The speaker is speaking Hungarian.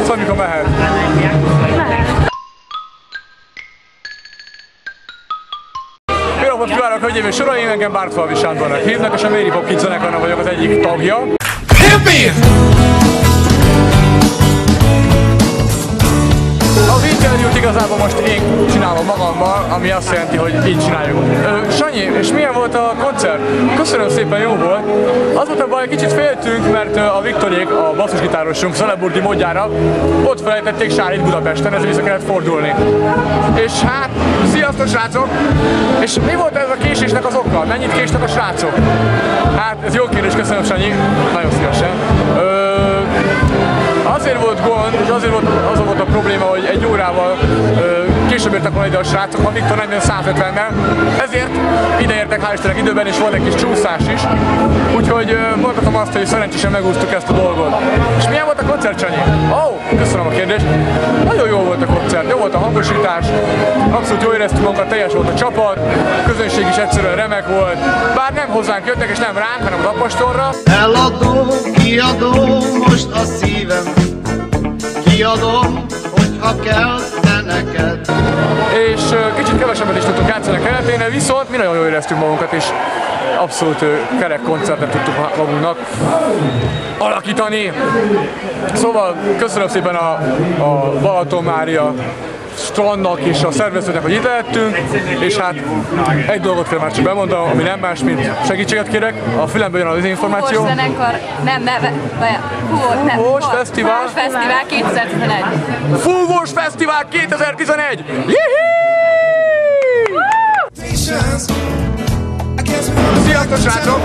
Szóval mikor mehet? Jó napot kívánok, hölgyeim és uraim, engem Bártfalvi Sándornak hívnak, és a Mary Poppins zenekarnak vagyok az egyik tagja. Az interjút igazából most én csinálom magammal, ami azt jelenti, hogy így csináljuk. Sanyi, és milyen volt a koncert? Köszönöm szépen, jó volt. Az volt a baj, kicsit féltünk, mert a Viktorék, a basszusgitárosunk Celebrity módjára ott felejtették Sárit Budapesten, ezért vissza kellett fordulni. És hát, sziasztok srácok! És mi volt ez a késésnek az oka? Mennyit késtek a srácok? Hát, ez jó kérdés, köszönöm Sanyi, nagyon szívesen. Azért volt gond, és azért volt, az volt a probléma, hogy egy órával később értek volna ide a srácok, a Viktor nem jön 150-nel, ezért ideértek hál' Istennek időben, és volt egy kis csúszás is. Úgyhogy mondhatom azt, hogy szerencsésen megúsztuk ezt a dolgot. És milyen volt a koncert, Sanyi? Köszönöm a kérdést. Nagyon jó volt a koncert, jó volt a hangosítás, abszolút jól éreztük magunkat, teljes volt a csapat, a közönség is egyszerűen remek volt, bár nem hozzánk jöttek, és nem ránk, hanem az apostolra. Eladom, kiadom most a szívem, kiadom, hogyha kell te neked. És kicsit kevesebbet is tudtunk játszani a kereténél, viszont mi nagyon jól éreztünk magunkat, és abszolút kerek koncertet tudtuk magunknak alakítani. Szóval köszönöm szépen a Balaton Mária strandnak és a szervezőnek, hogy itt lehettünk, és hát egy dolgot kell már csak bemondani, ami nem más, mint segítséget kérek. A fülembe jön az információ. Fúvós zenekar, Fúvós Fesztivál 2011. Fúvós Fesztivál 2011! Sziasztok, srácok!